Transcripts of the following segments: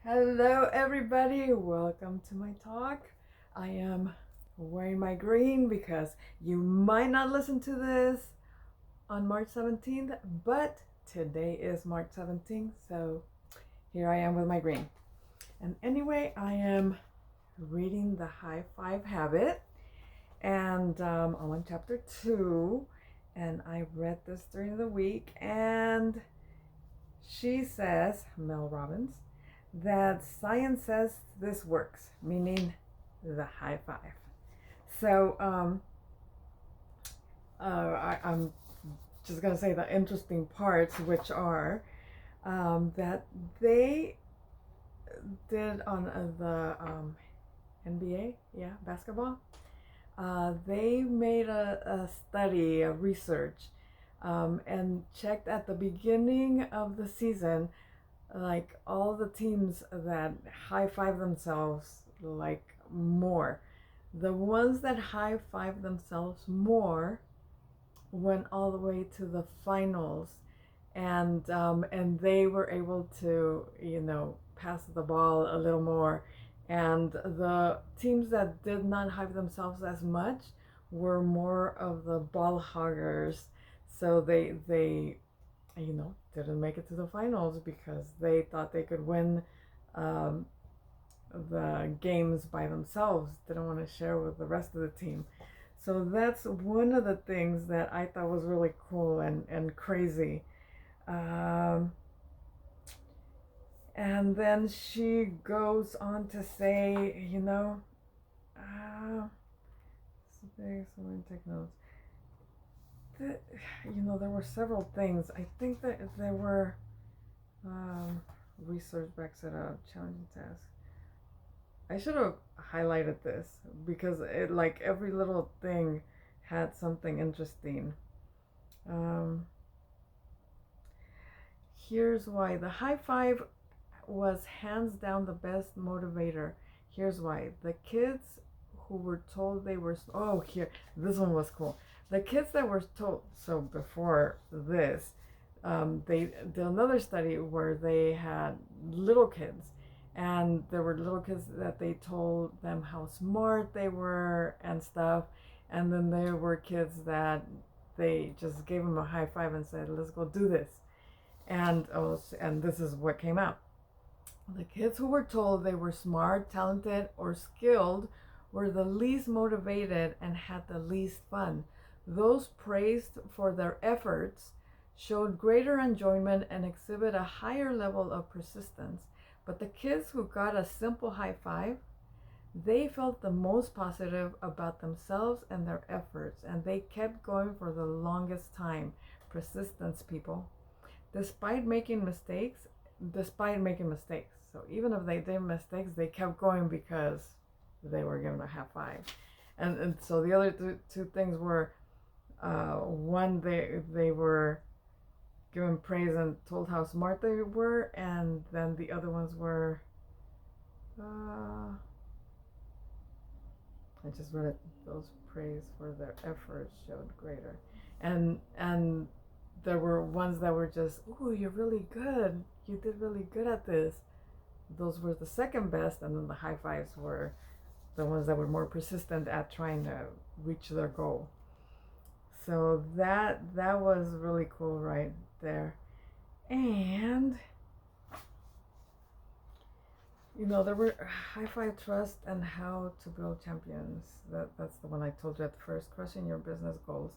Hello, everybody. Welcome to my talk. I am wearing my green because you might not listen to this on March 17th, but today is March 17th, so here I am with my green. And anyway, I am reading The High Five Habit, and I'm on chapter 2, and I read this during the week, and she says, Mel Robbins, that science says this works, meaning the high five. So I'm just going to say the interesting parts, which are that they did on the NBA, basketball. They made a study, a research, and checked at the beginning of the season, like all the teams that high five themselves like more. The ones that high five themselves more went all the way to the finals, and they were able to pass the ball a little more. And the teams that did not hype themselves as much were more of the ball hoggers, so they didn't make it to the finals because they thought they could win um, the games by themselves, didn't want to share with the rest of the team. So that's one of the things that I thought was really cool and crazy. Um, and then she goes on to say, someone take notes. There were several things. I think that there were research backs it up, challenging tasks. I should have highlighted this because it, like, every little thing had something interesting. Um, Here's why the high five was hands down the best motivator. Here's why. The kids who were told they were, this one was cool. The kids that were told, so before this, they did another study where they had little kids, and there were little kids that they told them how smart they were and stuff, and then there were kids that they just gave them a high five and said, let's go do this. And this is what came out. The kids who were told they were smart, talented, or skilled were the least motivated and had the least fun. Those praised for their efforts showed greater enjoyment and exhibit a higher level of persistence. But the kids who got a simple high five, they felt the most positive about themselves and their efforts, and they kept going for the longest time. Persistence, people. Despite making mistakes, so even if they did mistakes, they kept going because they were given a high five. And so the other two things were, one, they were given praise and told how smart they were, and then the other ones were, I just read it, those praise for their efforts showed greater, and there were ones that were just, ooh, you're really good, you did really good at this. Those were the second best, and then the high fives were the ones that were more persistent at trying to reach their goal. So that was really cool right there. And there were high five trust and how to build champions. That's the one I told you at first. Crushing your business goals.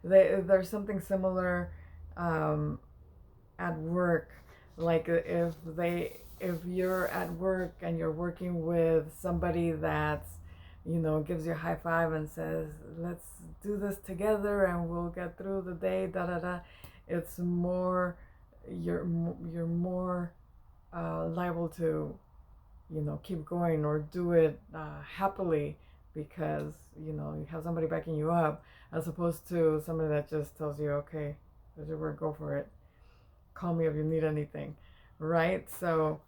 There's something similar at work. Like if you're at work and you're working with somebody that's gives you a high five and says, let's do this together and we'll get through the day, da da da, it's more, you're more liable to keep going or do it happily, because you have somebody backing you up, as opposed to somebody that just tells you, okay, there's your word, go for it, call me if you need anything, right? So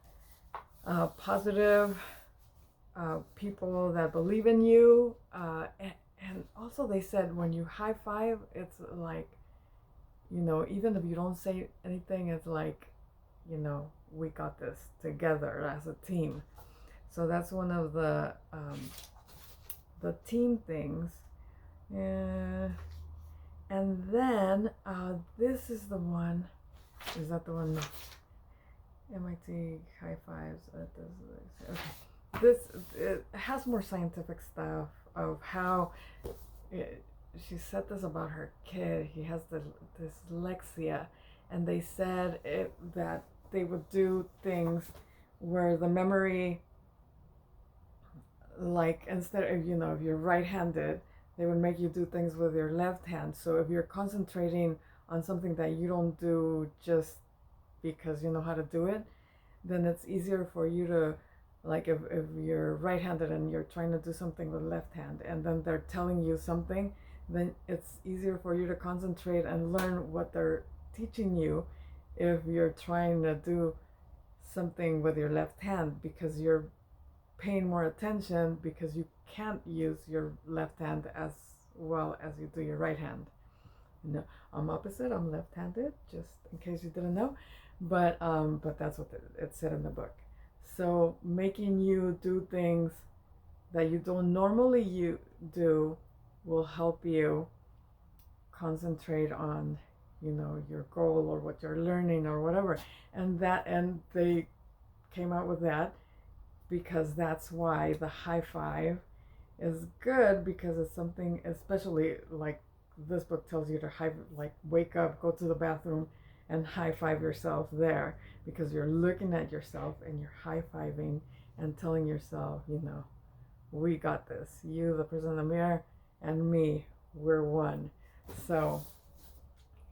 positive people that believe in you, and also they said when you high five, it's like, even if you don't say anything, it's like, we got this together as a team. So that's one of the team things. And then this is the one. Is that the one? MIT high fives. Okay. This it has more scientific stuff of how she said this about her kid. He has the dyslexia, and they said that they would do things where the memory, like instead of if you're right-handed, they would make you do things with your left hand. So if you're concentrating on something that you don't do just because you know how to do it, then it's easier for you to, like if you're right-handed and you're trying to do something with left hand and then they're telling you something, then it's easier for you to concentrate and learn what they're teaching you if you're trying to do something with your left hand, because you're paying more attention because you can't use your left hand as well as you do your right hand. No, I'm opposite. I'm left-handed, just in case you didn't know. But that's what it said in the book. So making you do things that you don't normally do will help you concentrate on, your goal or what you're learning or whatever. And they came out with that because that's why the high five is good, because it's something, especially like this book tells you to wake up, go to the bathroom, and high five yourself there, because you're looking at yourself and you're high fiving and telling yourself, we got this. You, the person in the mirror, and me, we're one. So,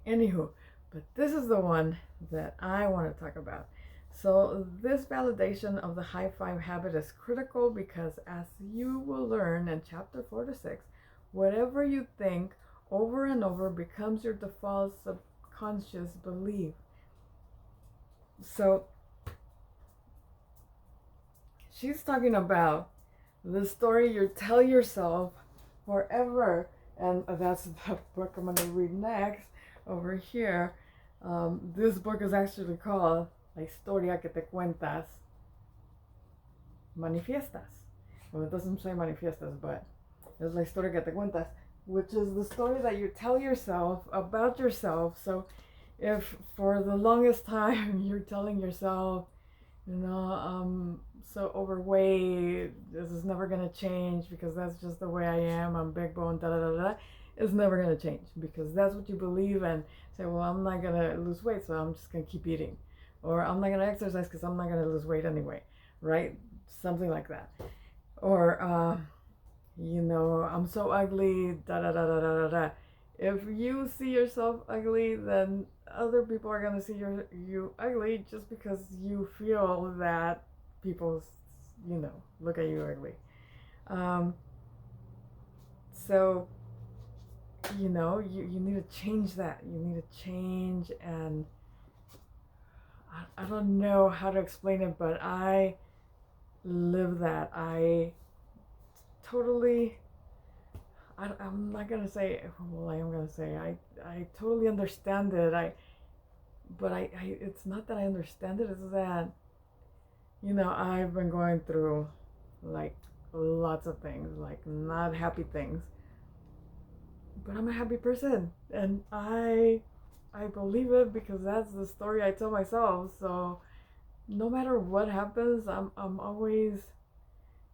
anywho, but this is the one that I want to talk about. So this validation of the high five habit is critical because, as you will learn in chapter 4 to 6, whatever you think over and over becomes your default subconscious belief. So she's talking about the story you tell yourself forever, and that's the book I'm going to read next over here. This book is actually called La historia que te cuentas manifiestas. Well, it doesn't say manifiestas, but it's La historia que te cuentas, which is the story that you tell yourself about yourself. So if for the longest time you're telling yourself, I'm so overweight, this is never going to change because that's just the way I am, I'm big bone, da da da da, it's never going to change because that's what you believe, and say, well, I'm not going to lose weight, so I'm just going to keep eating. Or I'm not going to exercise because I'm not going to lose weight anyway, right? Something like that. Or, I'm so ugly, da da da da da da da. If you see yourself ugly, then other people are going to see you ugly just because you feel that people, look at you ugly. So, you need to change that. You need to change, and I don't know how to explain it, but I live that. I totally, I'm not going to say, well, I am going to say, I totally understand it. But it's not that I understand it, it's that, I've been going through, like, lots of things, like, not happy things. But I'm a happy person, and I believe it because that's the story I tell myself. So no matter what happens, I'm always,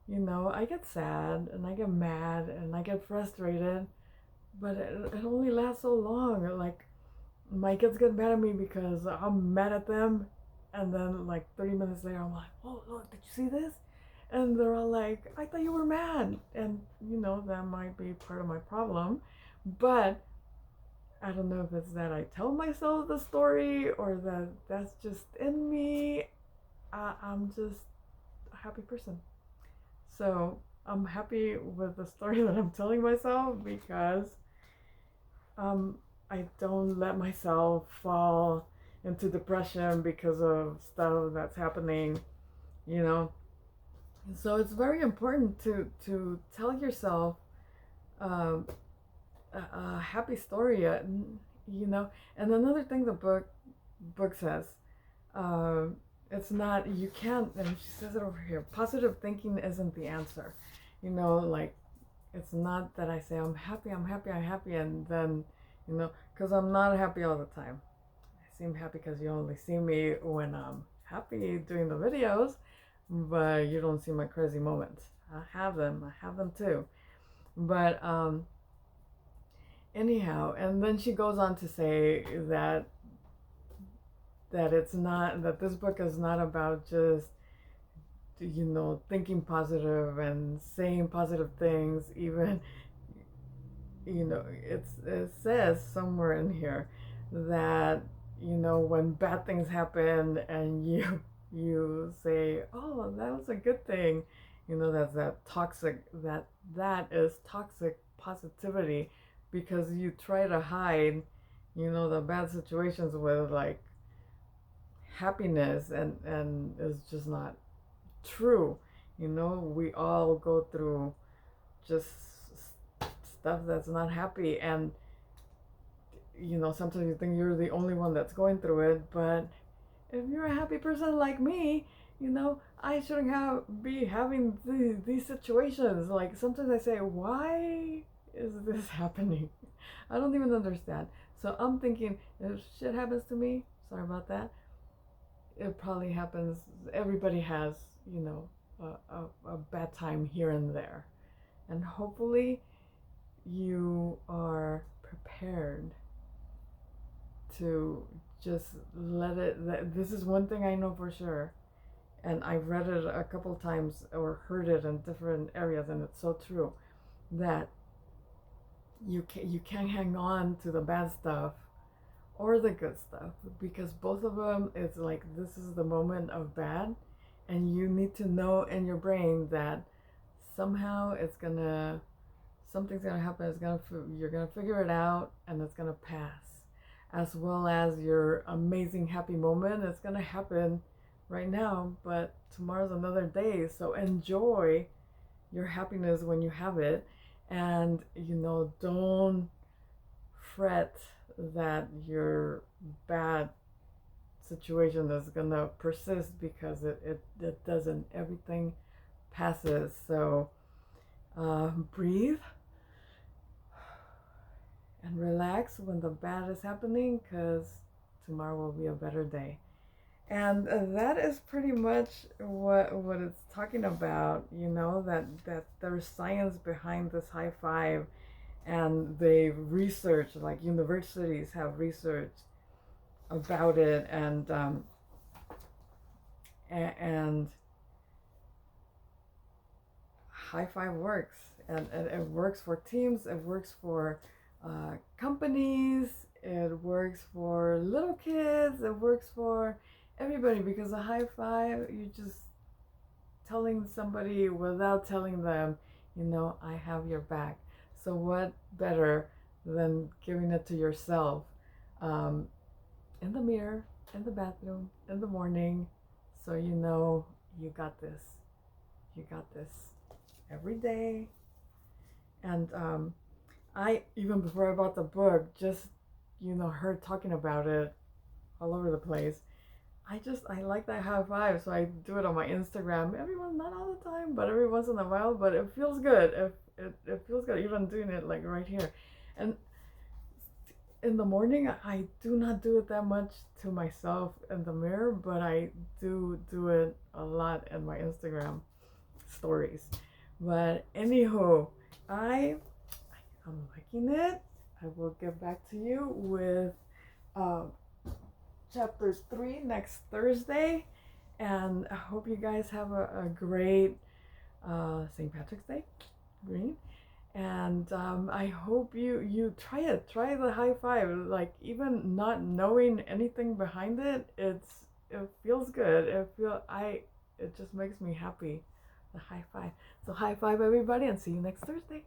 I get sad and I get mad and I get frustrated, but it only lasts so long. Like, my kids get mad at me because I'm mad at them, and then like 30 minutes later I'm like, oh look, did you see this? And they're all like, I thought you were mad. And that might be part of my problem, but I don't know if it's that I tell myself the story or that that's just in me. I'm just a happy person. So I'm happy with the story that I'm telling myself because I don't let myself fall into depression because of stuff that's happening, So it's very important to tell yourself a happy story, And another thing the book says, it's not, you can't, and she says it over here, positive thinking isn't the answer. You know, like, it's not that I say I'm happy, I'm happy, I'm happy, and then, you know, because I'm not happy all the time. I seem happy because you only see me when I'm happy doing the videos, but you don't see my crazy moments. I have them too. But anyhow, and then she goes on to say that it's not, that this book is not about just, you know, thinking positive and saying positive things. Even, you know, it says somewhere in here that, you know, when bad things happen and you say, oh, that was a good thing, you know, that's that toxic, that is toxic positivity, because you try to hide, you know, the bad situations with like happiness, and it's just not true. You know, we all go through just stuff that's not happy, and you know, sometimes you think you're the only one that's going through it, but if you're a happy person like me, you know, I shouldn't be having these situations. Like, sometimes I say, why is this happening? I don't even understand. So I'm thinking, if shit happens to me, sorry about that, it probably happens. Everybody has, you know, a bad time here and there. And hopefully you are prepared to just let it. This is one thing I know for sure. And I've read it a couple times or heard it in different areas, and it's so true that you can't hang on to the bad stuff or the good stuff, because both of them, it's like, this is the moment of bad, and you need to know in your brain that somehow something's gonna happen. You're gonna figure it out, and it's gonna pass, as well as your amazing happy moment. It's gonna happen right now, but tomorrow's another day, so enjoy your happiness when you have it. And, you know, don't fret that your bad situation is gonna persist, because it doesn't. Everything passes. So breathe and relax when the bad is happening, because tomorrow will be a better day. And that is pretty much what it's talking about. You know, that there's science behind this high five, and they research, like universities have research about it, and high five works, and it works for teams, it works for companies, it works for little kids, it works for everybody, because a high five, you just telling somebody without telling them, you know, I have your back. So what better than giving it to yourself, in the mirror, in the bathroom, in the morning, so you know you got this. You got this every day. And I, even before I bought the book, just, you know, her talking about it all over the place, I like that high five, so I do it on my Instagram. Everyone, not all the time, but every once in a while. But it feels good. It feels good, even doing it like right here. And in the morning, I do not do it that much to myself in the mirror, but I do it a lot in my Instagram stories. But anywho, I'm liking it. I will get back to you with chapter 3 next Thursday, and I hope you guys have a great St. Patrick's Day, green. And I hope you try the high five, like, even not knowing anything behind it. It feels good. It just makes me happy, the high five. So high five, everybody, and see you next Thursday.